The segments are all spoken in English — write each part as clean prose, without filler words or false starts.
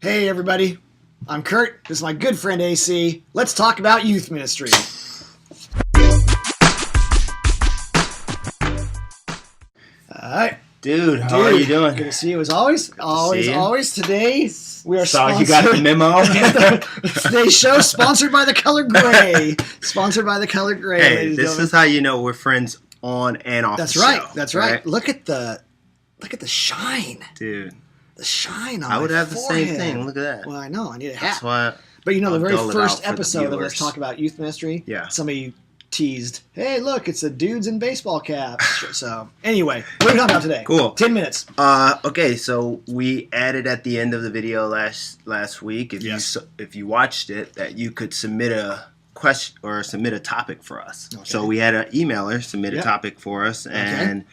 Hey everybody, I'm Kurt. This is my good friend AC. Let's talk about youth ministry. Alright. Dude, how are you doing? Good to see you as always. Always. Today we are sponsored. You got the memo? Today's show sponsored by The Color Gray. Hey, this is how you know we're friends on and off the show. That's right. Look at the shine. Dude. The shine on I would my have forehead. the same thing. Look at that. Well, I know. I need a hat. That's why. But you know, the very I'll dull it first out for the episode of Let's viewers. Talk About Youth Ministry, Yeah. somebody teased, hey, look, it's the dudes in baseball caps. So, anyway, what are we talking about today? Cool. 10 minutes. Okay, so we added at the end of the video last week, if you watched it, that you could submit a question or submit a topic for us. Okay. So we had an emailer submit a topic for us, and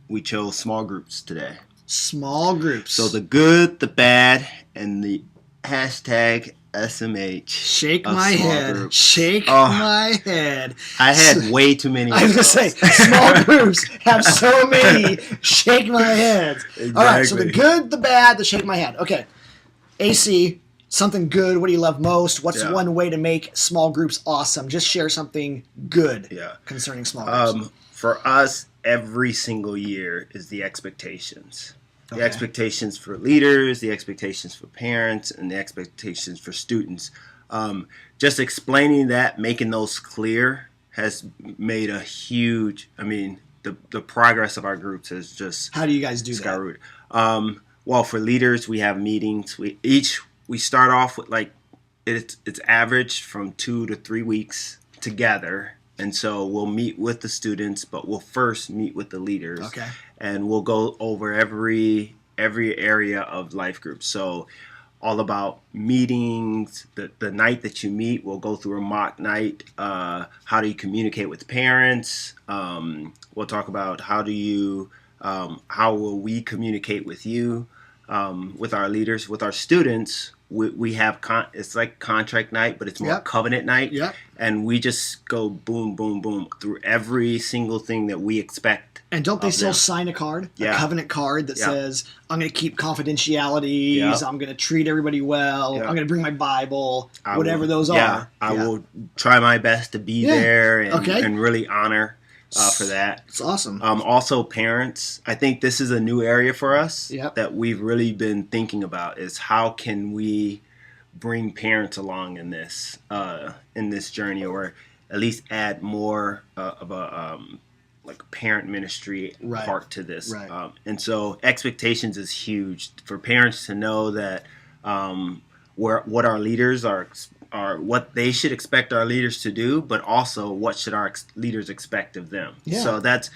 we chose small groups today. Small groups. So the good, the bad, and the hashtag SMH. Shake of my small head. groups. Shake Oh. my head. I had way too many. I was going to say, small groups have so many shake my heads. Exactly. All right, so the good, the bad, the shake my head. Okay. AC, something good. What do you love most? What's one way to make small groups awesome? Just share something good concerning small groups. For us, every single year is the expectations. The expectations for leaders, the expectations for parents, and the expectations for students. Just explaining that, making those clear, has made a huge. I mean, the progress of our groups is just. How do you guys do skyrocketed. Well, for leaders, we have meetings. We start off with it's averaged from 2 to 3 weeks together. And so we'll meet with the students, but we'll first meet with the leaders. Okay. And we'll go over every area of life group. So all about meetings, the night that you meet, we'll go through a mock night. How do you communicate with parents? We'll talk about how will we communicate with you, with our leaders, with our students. We have it's like contract night, but it's more covenant night. Yep. And we just go boom, boom, boom through every single thing that we expect. And don't they still sign a card, a covenant card that says, I'm going to keep confidentialities, I'm going to treat everybody well, I'm going to bring my Bible, whatever those are. I will try my best to be there and really honor for that. It's awesome. Also, parents, I think this is a new area for us Yep. that we've really been thinking about is how can we bring parents along in this journey, or at least add more of a parent ministry part to this. Right. And so expectations is huge for parents to know that what our leaders are what they should expect our leaders to do, but also what should our leaders expect of them. Yeah. So that's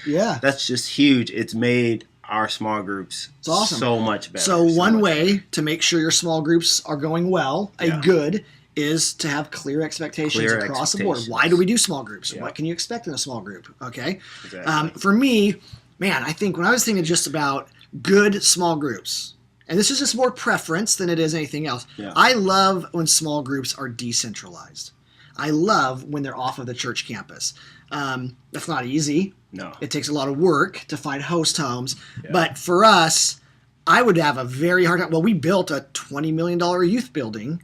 just huge. It's made our small groups so much better. So one way to make sure your small groups are going well, is to have clear expectations across the board. Why do we do small groups? What can you expect in a small group? Okay. Exactly. For me, man, I think when I was thinking just about good small groups, and this is just more preference than it is anything else. Yeah. I love when small groups are decentralized. I love when they're off of the church campus. That's not easy. No. It takes a lot of work to find host homes. Yeah. But for us, I would have a very hard time. Well, we built a $20 million youth building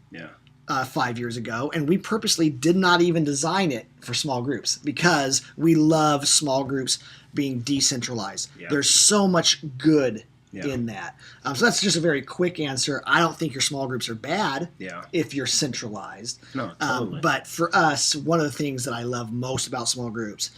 5 years ago, and we purposely did not even design it for small groups because we love small groups being decentralized. Yeah. There's so much good in that. So that's just a very quick answer. I don't think your small groups are bad if you're centralized. No, totally. But for us, one of the things that I love most about small groups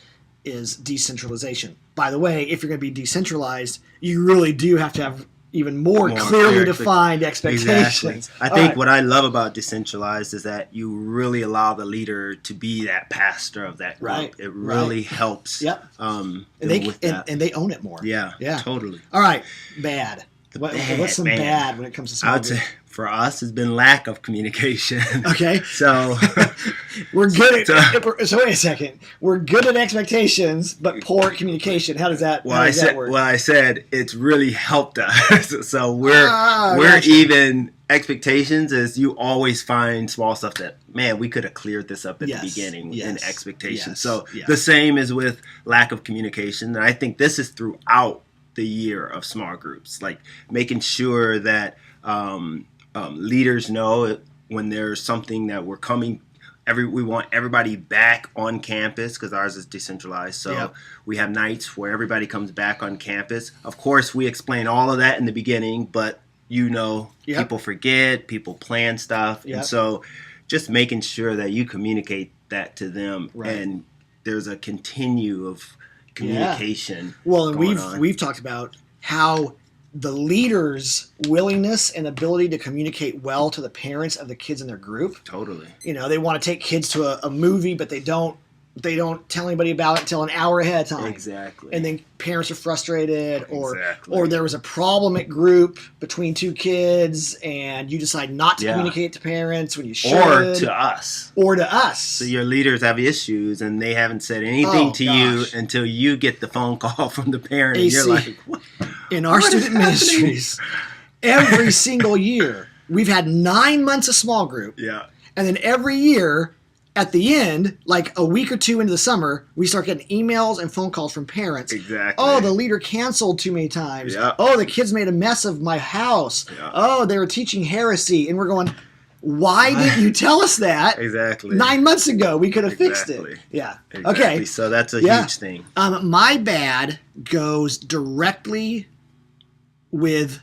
is decentralization. By the way, if you're going to be decentralized, you really do have to have even more clearly defined expectations. Exactly. I think what I love about decentralized is that you really allow the leader to be that pastor of that group. Right. It really helps. Yep. And they own it more. Yeah. Totally. All right. Bad. What's some bad when it comes to small groups? Say for us, it's been lack of communication. Okay. So we're good at. So wait a second. We're good at expectations, but poor at communication. How does that? How does that work? Well, I said it's really helped us. So we're even. Expectations is you always find small stuff that, man, we could have cleared this up at the beginning in expectations. So the same is with lack of communication. And I think this is throughout the year of small groups, like making sure that leaders know when there's something that we're coming. We want everybody back on campus because ours is decentralized. So we have nights where everybody comes back on campus. Of course, we explain all of that in the beginning, but people forget, people plan stuff. And so just making sure that you communicate that to them and there's a continue of communication. Well, and we've talked about how the leaders' willingness and ability to communicate well to the parents of the kids in their group. Totally. They want to take kids to a movie, but they don't tell anybody about it until an hour ahead of time. Exactly. And then parents are frustrated, or there was a problem at group between two kids, and you decide not to communicate to parents when you should. Or to us. So your leaders have issues, and they haven't said anything to you until you get the phone call from the parent, and you're like, what? In our student ministries, every single year, we've had 9 months of small group. Yeah. And then every year, at the end, like a week or two into the summer, we start getting emails and phone calls from parents. Exactly. Oh, the leader canceled too many times. Yeah. Oh, the kids made a mess of my house. Yeah. Oh, they were teaching heresy. And we're going, why didn't you tell us that? Exactly. 9 months ago, we could have fixed it. Yeah. Exactly. Okay. So that's a huge thing. My bad goes directly with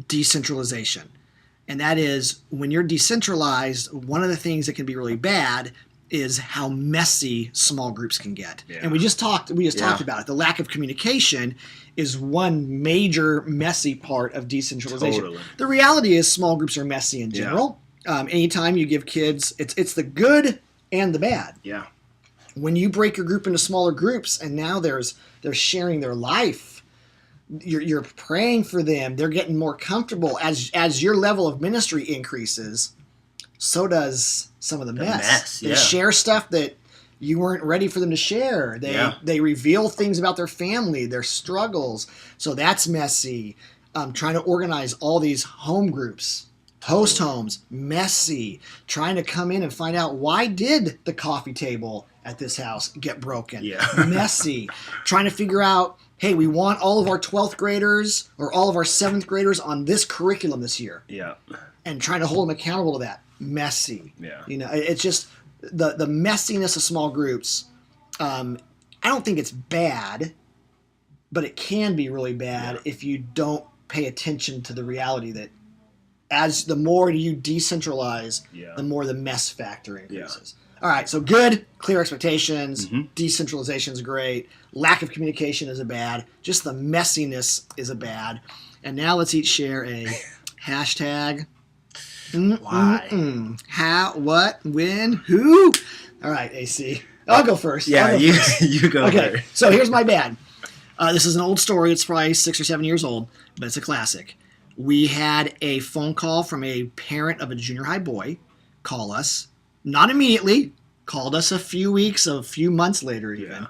decentralization. And that is, when you're decentralized, one of the things that can be really bad is how messy small groups can get. Yeah. And we just talked about it. The lack of communication is one major messy part of decentralization. Totally. The reality is small groups are messy in general. Anytime you give kids, it's the good and the bad. Yeah. When you break your group into smaller groups and now they're sharing their life, you're praying for them, they're getting more comfortable. As your level of ministry increases, so does some of the mess. They share stuff that you weren't ready for them to share. They reveal things about their family, their struggles. So that's messy. Trying to organize all these home groups, host homes, messy. Trying to come in and find out, why did the coffee table at this house get broken? Messy. Trying to figure out, hey, we want all of our 12th graders or all of our 7th graders on this curriculum this year. Yeah. And trying to hold them accountable to that. Messy. Yeah. It's just the messiness of small groups. I don't think it's bad, but it can be really bad if you don't pay attention to the reality that as the more you decentralize, the more the mess factor increases. All right, so good, clear expectations, decentralization is great, lack of communication is a bad, just the messiness is a bad. And now let's each share a hashtag. Why? How, what, when, who? All right, AC. I'll go first. Yeah, you go Okay, first. so here's my bad. This is an old story. It's probably 6 or 7 years old, but it's a classic. We had a phone call from a parent of a junior high boy call us. Not immediately, called us a few months later even,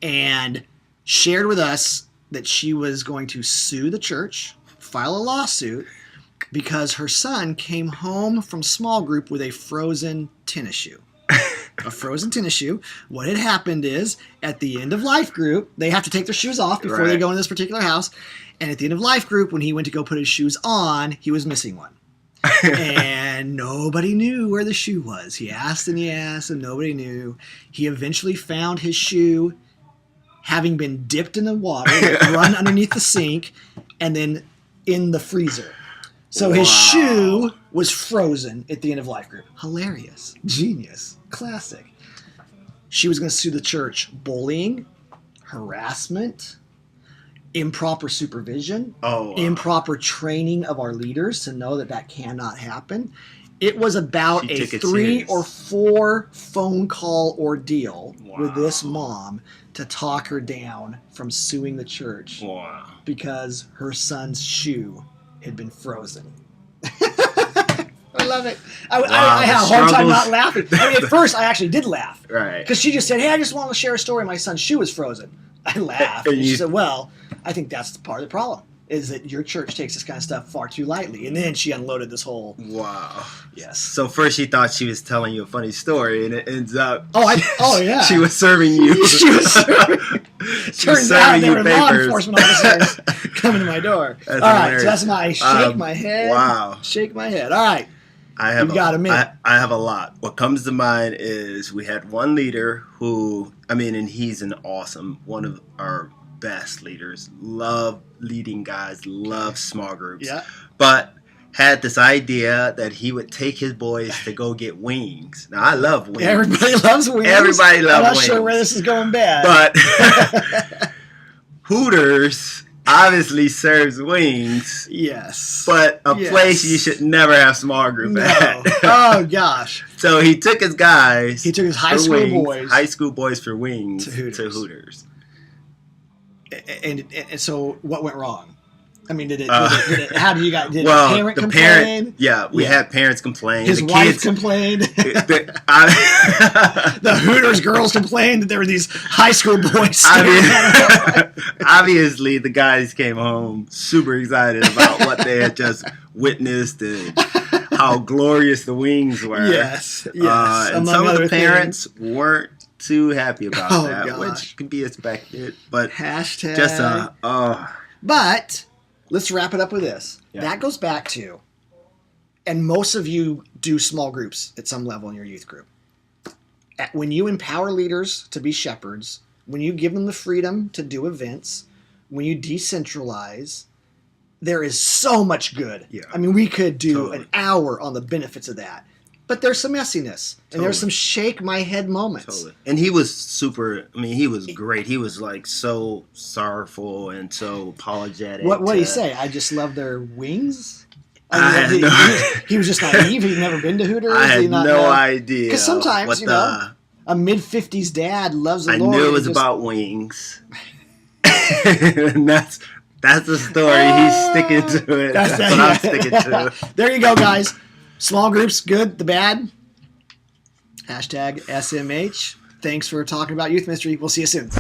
and shared with us that she was going to sue the church, file a lawsuit, because her son came home from small group with a frozen tennis shoe. A frozen tennis shoe. What had happened is, at the end of life group, they have to take their shoes off before they go in this particular house, and at the end of life group, when he went to go put his shoes on, he was missing one. And nobody knew where the shoe was. He asked and nobody knew. He eventually found his shoe, having been dipped in the water, run underneath the sink, and then in the freezer. So his shoe was frozen at the end of life group. Hilarious. Genius. Classic. She was going to sue the church. Bullying, harassment, improper supervision, improper training of our leaders to know that cannot happen. It was about a 3 or 4 phone call ordeal with this mom to talk her down from suing the church because her son's shoe had been frozen. I love it. I had a hard time not laughing. I mean, at first, I actually did laugh. Right. Because she just said, hey, I just want to share a story. My son's shoe was frozen. I laughed. And she said, well, I think that's part of the problem, is that your church takes this kind of stuff far too lightly. And then she unloaded this whole... Wow. Yes. So first she thought she was telling you a funny story, and it ends up... yeah. She was serving you. She was serving. Turns out they were law enforcement officers coming to my door. That's all right, hilarious. so that's my shake my head. Wow. Shake my head. All right. You've got a minute. I have a lot. What comes to mind is we had one leader who, and he's one of our best leaders. Love leading guys, love small groups. Yeah. But had this idea that he would take his boys to go get wings. Now, I love wings. Everybody loves wings. Everybody loves wings. I'm not sure where this is going bad. But Hooters obviously serves wings. Yes. But a place you should never have small group at. Oh, gosh. So he took his guys. He took his high school boys for wings to Hooters. And so what went wrong? Did it how do you got? Did well, a parent the complain? We had parents complain. His wife complained. The Hooters girls complained that there were these high school boys. Obviously, the guys came home super excited about what they had just witnessed and how glorious the wings were. Yes. And some of the parents weren't too happy about that, gosh. which could be expected. But hashtag. Just But let's wrap it up with this. Yeah. That goes back to, and most of you do small groups at some level in your youth group. When you empower leaders to be shepherds, when you give them the freedom to do events, when you decentralize, there is so much good. Yeah. We could do an hour on the benefits of that. But there's some messiness, and there's some shake my head moments. Totally. And he was super. He was great. He was like so sorrowful and so apologetic. What did he say? I just love their wings. He was just naive. He'd never been to Hooters. I had no idea. Because sometimes a mid-50s dad loves the Lord. I knew it was about wings. And that's the story. He's sticking to it. That's what I'm sticking to. There you go, guys. Small groups, good, the bad. Hashtag SMH. Thanks for talking about youth ministry. We'll see you soon.